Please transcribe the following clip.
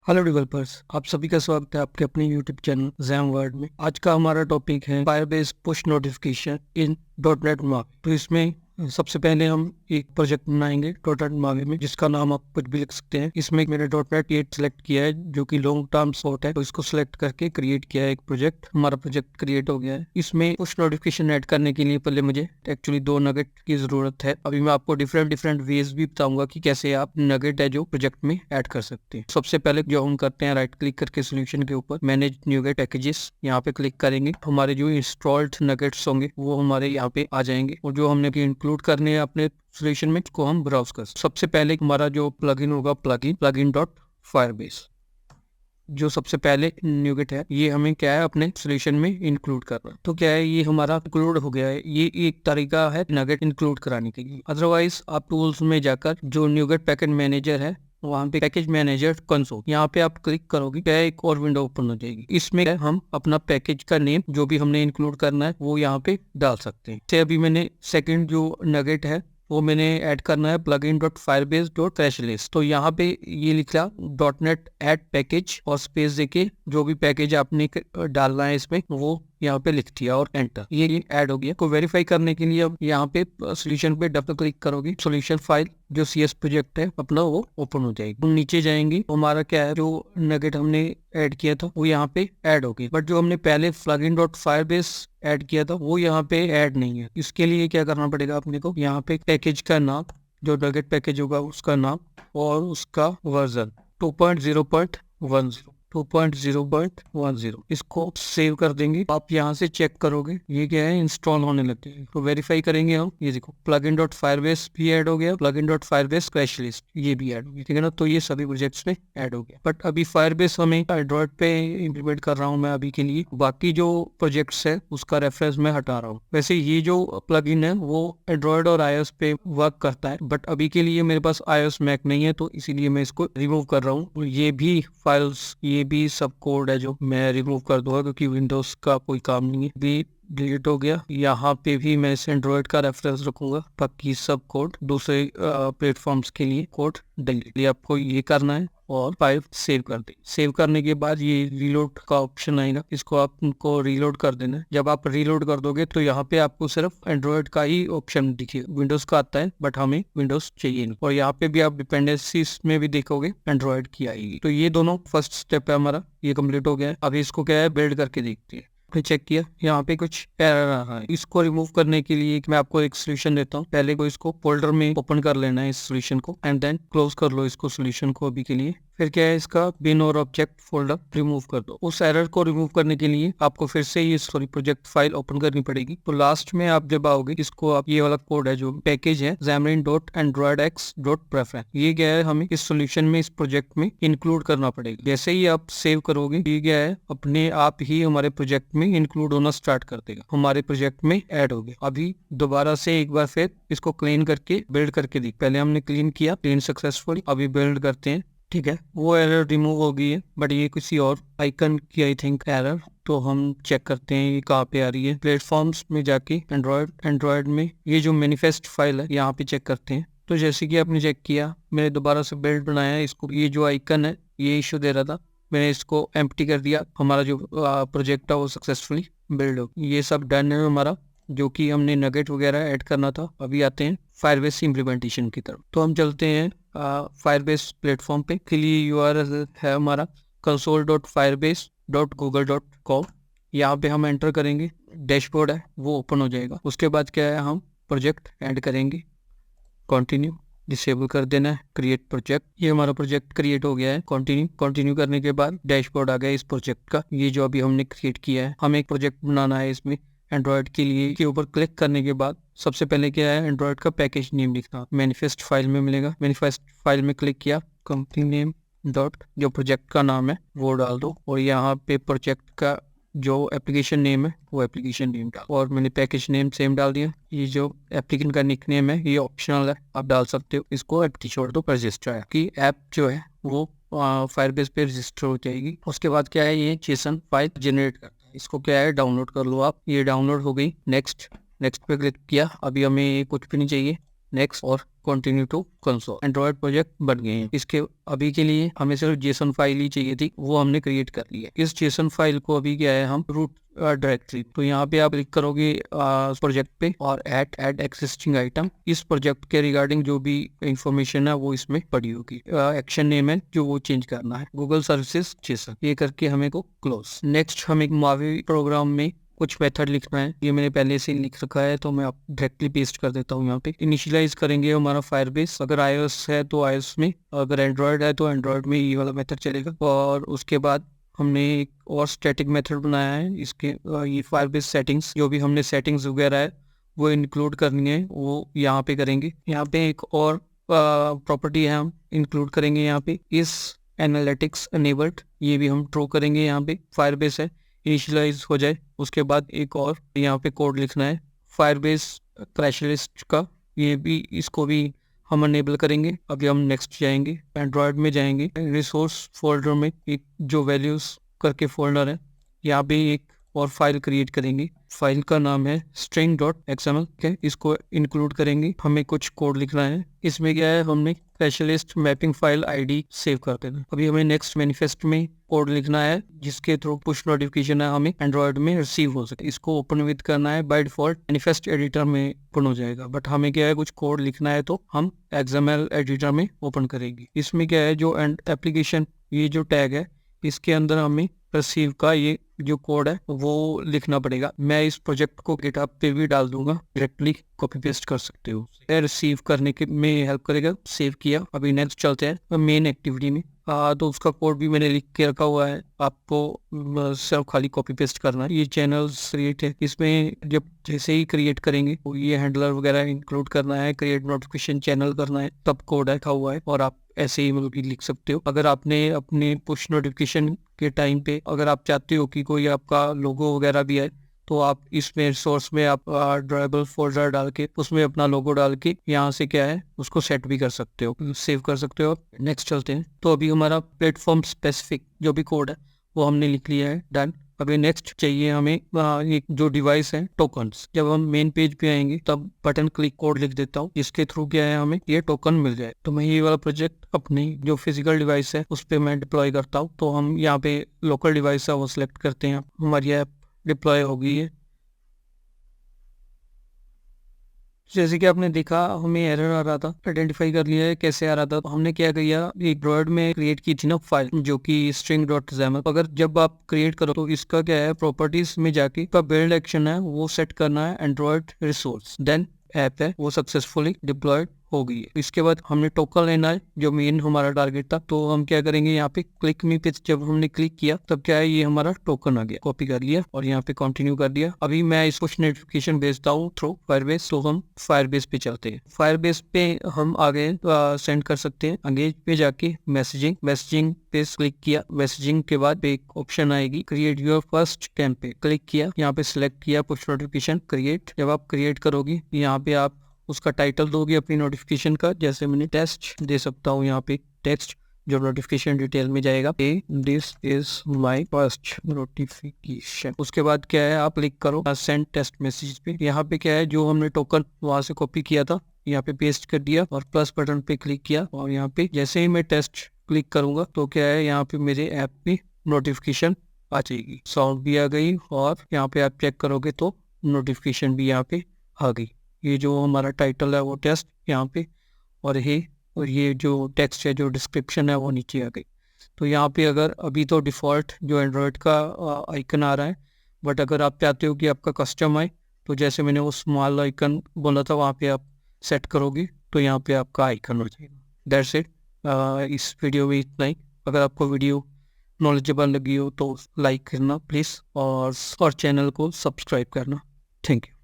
Hello developers, आप सभी का स्वागत है आपके अपने यूट्यूब चैनल जैम वर्ड में। आज का हमारा टॉपिक है Firebase push notification in dot net मार्वे। तो इसमें सबसे पहले हम एक प्रोजेक्ट बनाएंगे डॉट नेट मार्वे में, जिसका नाम आप कुछ भी लिख सकते हैं। इसमें मैंने डॉट नेट 8 सेलेक्ट किया है, जो कि लॉन्ग टर्म सपोर्ट है, तो इसको सिलेक्ट करके क्रिएट किया है एक प्रोजेक्ट। हमारा प्रोजेक्ट क्रिएट हो गया है। इसमें पुश नोटिफिकेशन ऐड करने के लिए पहले मुझे एक्चुअली 2 नगेट की जरूरत है। अभी मैं आपको डिफरेंट वेज भी बताऊंगा कि कैसे आप नगेट है जो प्रोजेक्ट में ऐड कर सकते हैं। सबसे पहले जो हम करते हैं, राइट क्लिक करके सोल्यूशन के ऊपर मैनेज न्यूगेट पैकेजेस, यहाँ पे क्लिक करेंगे। हमारे जो इंस्टॉल्ड नगेट्स होंगे वो हमारे यहाँ पे आ जाएंगे, और जो हमने इंक्लूड करने हैं अपने सोल्यूशन में, उसको हम ब्राउज कर। सबसे पहले हमारा जो प्लगइन होगा, प्लगइन डॉट फायरबेस, जो सबसे पहले न्यूगेट है, ये हमें क्या है अपने सोल्यूशन में इंक्लूड करना। तो क्या है, ये हमारा इंक्लूड हो गया है। ये एक तरीका है नगेट इंक्लूड कराने के लिए। अदरवाइज आप टूल्स में जाकर जो न्यूगेट पैकेज मैनेजर है, वहाँ पे पैकेज मैनेजर कंसोल, यहाँ पे आप क्लिक करोगे, क्या एक और विंडो ओपन हो जाएगी। इसमें हम अपना पैकेज का नेम जो भी हमने इंक्लूड करना है वो यहाँ पे डाल सकते हैं। जैसे अभी मैंने सेकंड जो नगेट है वो मैंने ऐड करना है plugin dot Firebase dot crash list. तो यहाँ पे ये लिखा डॉट नेट ऐड पैकेज और स्पेस देके जो भी पैकेज आपने डालना है इसमें वो यहाँ पे लिख दिया और एंटर, ये ऐड हो गया। को वेरीफाई करने के लिए अब यहाँ पे सोल्यूशन पे डबल क्लिक करोगे, सोल्यूशन फाइल जो CS प्रोजेक्ट है अपना वो ओपन हो जाएगी। तो नीचे जाएंगे, हमारा क्या है जो नगेट हमने ऐड किया था वो यहाँ पे ऐड हो गई, बट जो हमने पहले प्लगइन डॉट फायरबेस ऐड किया था वो यहाँ पे ऐड नहीं है। इसके लिए क्या करना पड़ेगा अपने को, यहाँ पे पैकेज का नाम, जो नगेट पैकेज होगा उसका नाम और उसका वर्जन 2.0.10 इसको सेव कर देंगे। आप यहाँ से चेक करोगे ये क्या है, इंस्टॉल होने लगते हैं। तो वेरीफाई करेंगे हम, ये देखो प्लगइन डॉट फायरबेस भी ऐड हो गया, plugin dot Firebase crash list ये भी ऐड हो गया, ठीक है ना। तो ये सभी प्रोजेक्ट्स में ऐड हो गया। बट अभी फायरबेस हमें एंड्रॉइड पे इम्प्लीमेंट कर रहा हूँ मैं अभी के लिए, बाकी जो प्रोजेक्ट्स है उसका रेफरेंस मैं हटा रहा हूँ। वैसे ये जो प्लगइन है वो एंड्रॉइड और iOS पे वर्क करता है, बट अभी के लिए मेरे पास iOS मैक नहीं है, तो इसीलिए मैं इसको रिमूव कर रहा हूँ। ये भी फाइल्स, ये भी सब कोड है जो मैं रिमूव कर दूंगा, क्योंकि विंडोज का कोई काम नहीं है। भी डिलीट हो गया। यहाँ पे भी मैं इस एंड्रॉइड का रेफरेंस रखूंगा, बाकी सब कोड दूसरे प्लेटफॉर्म्स के लिए कोड डिलीट। आपको ये करना है और फाइल सेव कर दे। सेव करने के बाद ये रीलोड का ऑप्शन आएगा, इसको आपको रीलोड कर देना है। जब आप रीलोड कर दोगे तो यहाँ पे आपको सिर्फ एंड्रॉइड का ही ऑप्शन दिखेगा, विंडोज का आता है बट हमें विंडोज चाहिए नहीं। और यहाँ पे भी आप डिपेंडेंसीज में भी देखोगे एंड्रॉइड की आएगी। तो ये दोनों फर्स्ट स्टेप है हमारा, ये कम्प्लीट हो गया है। अभी इसको क्या है, बिल्ड करके देखते हैं। चेक किया, यहाँ पे कुछ एरर आ रहा है। इसको रिमूव करने के लिए मैं आपको एक सोल्यूशन देता हूँ। पहले को इसको फोल्डर में ओपन कर लेना है इस सोल्यूशन को, एंड देन क्लोज कर लो इसको सोल्यूशन को अभी के लिए। फिर क्या है, इसका बिन और ऑब्जेक्ट फोल्डर रिमूव कर दो। उस एरर को रिमूव करने के लिए आपको फिर से ये प्रोजेक्ट फाइल ओपन करनी पड़ेगी। तो लास्ट में आप जब आओगे, इसको आप ये वाला कोड है जो पैकेज है xamarin.androidx.preference, ये क्या है हमें इस सोल्यूशन में, इस प्रोजेक्ट में इंक्लूड करना पड़ेगा। जैसे ही आप सेव करोगे, ये क्या है अपने आप ही हमारे प्रोजेक्ट में इंक्लूड होना स्टार्ट कर देगा, हमारे प्रोजेक्ट में ऐड हो गया। अभी दोबारा से एक बार फिर इसको क्लीन करके बिल्ड करके देख। पहले हमने क्लीन किया, क्लीन सक्सेसफुल, अभी बिल्ड करते हैं। ठीक है, वो एरर रिमूव हो गई है, बट ये किसी और आइकन की आई थिंक एरर। तो हम चेक करते हैं ये कहाँ पे आ रही है। प्लेटफॉर्म्स में जाके एंड्रॉयड में ये जो मैनिफेस्ट फाइल है यहाँ पे चेक करते हैं। तो जैसे कि आपने चेक किया, मैंने दोबारा से बिल्ड बनाया है इसको। ये जो आइकन है ये इशू दे रहा था, मैंने इसको एम्प्टी कर दिया। हमारा जो प्रोजेक्ट है वो सक्सेसफुली बिल्ड हो। ये सब डन है हमारा, जो कि हमने नगेट वगैरह ऐड करना था। अभी आते हैं फायरबेस इम्प्लीमेंटेशन की तरफ। तो हम चलते हैं फायरबेस प्लेटफॉर्म पे। के लिए URL है हमारा console.firebase.google.com। यहाँ पे हम एंटर करेंगे, डैशबोर्ड है वो ओपन हो जाएगा। उसके बाद क्या है, हम प्रोजेक्ट ऐड करेंगे, कंटिन्यू डिसेबल कर देना है, क्रिएट प्रोजेक्ट। ये हमारा प्रोजेक्ट क्रिएट हो गया है। कंटिन्यू करने के बाद डैशबोर्ड आ गया इस प्रोजेक्ट का, ये जो अभी हमने क्रिएट किया है। हमें एक प्रोजेक्ट बनाना है इसमें एंड्रॉयड के लिए। के ऊपर क्लिक करने के बाद सबसे पहले क्या है, एंड्रॉयड का पैकेज नेम लिखना, मैनिफेस्ट फाइल में मिलेगा। मैनिफेस्ट फाइल में क्लिक किया, कंपनी नेम डॉट जो प्रोजेक्ट का नाम है वो डाल दो, और यहाँ पे प्रोजेक्ट का जो एप्लीकेशन नेम है वो एप्लीकेशन नेम डाल। और मैंने पैकेज नेम सेम डाल दिया। ये जो एप्लीकेंट का निक नेम है ये ऑप्शनल है, आप डाल सकते हो। इसको एप्टी छोड़ दो, रजिस्टर है कि ऐप जो है वो फायरबेस पे रजिस्टर हो जाएगी। उसके बाद क्या है, ये जेसन फाइल जनरेट करता है, इसको क्या है डाउनलोड कर लो आप। ये डाउनलोड हो गई। नेक्स्ट पे क्लिक किया, अभी हमें कुछ भी नहीं चाहिए। नेक्स्ट और continue to console. Android project बन गए हैं। इसके अभी के लिए हमें सिर्फ जेसन फाइल ही चाहिए थी, वो हमने क्रिएट कर ली है। इस जेसन फाइल को अभी क्या है, हम रूट डायरेक्टरी, तो यहाँ पे आप क्लिक करोगे प्रोजेक्ट पे और ऐड एक्सिस्टिंग आइटम। इस प्रोजेक्ट के रिगार्डिंग जो भी इंफॉर्मेशन है वो इसमें पड़ी होगी। एक्शन नेम है जो वो चेंज करना है, गूगल सर्विसेज जेसन, ये करके हमें को क्लोज। नेक्स्ट हमें मावी प्रोग्राम में कुछ मेथड लिखना है। ये मैंने पहले से लिख रखा है तो मैं आप डायरेक्टली पेस्ट कर देता हूँ यहाँ पे। इनिशियलाइज करेंगे हमारा फायरबेस, अगर iOS है तो iOS में, अगर एंड्रॉयड है तो एंड्रॉयड में ये वाला मेथड चलेगा। और उसके बाद हमने एक और स्टैटिक मेथड बनाया है इसके, ये फायरबेस सेटिंग्स, जो भी हमने सेटिंग्स वगैरह है वो इंक्लूड करनी है, वो यहाँ पे करेंगे। यहाँ पे एक और प्रॉपर्टी है हम इंक्लूड करेंगे यहाँ पे, इस एनालिटिक्स एनेबल्ड, ये भी हम ट्रू करेंगे। यहाँ पे फायरबेस है, इनिशियलाइज हो जाए। उसके बाद एक और यहाँ पे कोड लिखना है फायरबेस क्रैश लिस्ट का, ये भी, इसको भी हम अनेबल करेंगे। अभी हम नेक्स्ट जाएंगे, एंड्रॉयड में जाएंगे, रिसोर्स फोल्डर में एक जो वैल्यूज करके फोल्डर है, यहाँ पे एक और फाइल क्रिएट करेंगे। फाइल का नाम है string.xml, ठीक है, इसको इंक्लूड करेंगे। हमें कुछ कोड लिखना है, इसमें क्या है, हमने specialist mapping file ID save कर देना। अभी हमें नेक्स्ट मैनिफेस्ट में कोड लिखना है जिसके थ्रू पुश नोटिफिकेशन है हमें एंड्रॉयड में रिसीव हो सके। इसको ओपन विद करना है, बाय डिफॉल्ट मैनिफेस्ट एडिटर में ओपन हो जाएगा, बट हमें क्या है, कुछ कोड लिखना है तो हम XML एडिटर में ओपन करेंगे। इसमें क्या है, जो एप्लीकेशन ये जो टैग है इसके अंदर हमें रिसीव का ये जो कोड है वो लिखना पड़ेगा। मैं इस प्रोजेक्ट को गिटहब पे भी डाल दूंगा, डायरेक्टली कॉपी पेस्ट कर सकते हो, रिसीव करने के में हेल्प करेगा। सेव किया, अभी नेक्स्ट चलते हैं मेन एक्टिविटी में। तो उसका कोड भी मैंने लिख के रखा हुआ है, आपको सिर्फ खाली कॉपी पेस्ट करना है। ये चैनल्स क्रिएट है, इसमें जब जैसे ही क्रिएट करेंगे तो ये हैंडलर वगैरह इंक्लूड करना है, क्रिएट नोटिफिकेशन चैनल करना है, तब कोड रखा हुआ है। और आप ऐसे ही मतलब लिख सकते हो। अगर आपने अपने पुश नोटिफिकेशन के टाइम पे अगर आप चाहते हो कि कोई आपका लोगो वगैरह भी है, तो आप इसमें सोर्स में आप ड्राइवेबल फोल्डर डाल के उसमें अपना लोगो डाल के यहाँ से क्या है उसको सेट भी कर सकते हो, सेव कर सकते हो। नेक्स्ट चलते हैं। तो अभी हमारा प्लेटफॉर्म स्पेसिफिक जो भी कोड है वो हमने लिख लिया है, डन। अभी नेक्स्ट चाहिए हमें एक जो डिवाइस है टोकन्स। जब हम मेन पेज पे आएंगे तब बटन क्लिक कोड लिख देता हूँ, इसके थ्रू क्या है हमें ये टोकन मिल जाए। तो मैं ये वाला प्रोजेक्ट अपनी जो फिजिकल डिवाइस है उस पे मैं डिप्लॉय करता हूँ। तो हम यहाँ पे लोकल डिवाइस है वो सिलेक्ट करते हैं, हमारी ऐप डिप्लॉय हो गई है। जैसे कि आपने देखा हमें एरर आ रहा था, आइडेंटिफाई कर लिया है कैसे आ रहा था। तो हमने क्या किया, एक ड्रॉइड में क्रिएट की थी ना फाइल जो कि string.xml। अगर जब आप क्रिएट करो तो इसका क्या है, प्रॉपर्टीज में जाके का बिल्ड एक्शन है वो सेट करना है एंड्रॉइड रिसोर्स, देन ऐप है वो सक्सेसफुली डिप्लॉयड हो गई है। इसके बाद हमने टोकन लेना है जो मेन हमारा टारगेट था। तो हम क्या करेंगे, यहाँ पे क्लिक मी पे जब हमने क्लिक किया तब क्या है, ये हमारा टोकन आ गया, कॉपी कर लिया और यहाँ पे कंटिन्यू कर दिया। अभी मैं इस पुश नोटिफिकेशन भेजता हूँ थ्रू फायरबेस। तो हम फायरबेस पे चलते हैं। फायरबेस पे हम आगे सेंड कर सकते हैं। एंगेज पे जाके मैसेजिंग पे क्लिक किया। मैसेजिंग के बाद एक ऑप्शन आएगी create your first template, click किया, यहाँ पे सिलेक्ट किया पुश नोटिफिकेशन क्रिएट। जब आप क्रिएट करोगी यहाँ पे आप उसका टाइटल दोगे अपनी नोटिफिकेशन का, जैसे मैंने टेस्ट दे सकता हूँ यहाँ पे टेक्स्ट जो नोटिफिकेशन डिटेल में जाएगा, this is my first notification. उसके बाद क्या है, आप क्लिक करो सेंड टेस्ट मैसेज पे। यहाँ पे क्या है, जो हमने टोकन वहां से कॉपी किया था यहाँ पे पेस्ट कर दिया और प्लस बटन पे क्लिक किया। और यहाँ पे जैसे ही मैं टेस्ट क्लिक करूंगा तो क्या है, यहाँ पे मेरे ऐप पे नोटिफिकेशन आ जाएगी, साउंड भी आ गई और यहाँ पे आप चेक करोगे तो नोटिफिकेशन भी यहाँ पे आ गई। ये जो हमारा टाइटल है वो टेस्ट यहाँ पे, और ये जो टेक्स्ट है जो डिस्क्रिप्शन है वो नीचे आ गई। तो यहाँ पे अगर अभी तो डिफ़ॉल्ट जो एंड्रॉयड का आइकन आ रहा है, बट अगर आप चाहते हो कि आपका कस्टम आए तो जैसे मैंने वो स्मॉल आइकन बोला था वहाँ पे आप सेट करोगे तो यहाँ पे आपका आइकन हो जाएगा। That's it. इस वीडियो में इतना ही। अगर आपको वीडियो नॉलेजेबल लगी हो तो लाइक करना प्लीज़ और चैनल को सब्सक्राइब करना। Thank you.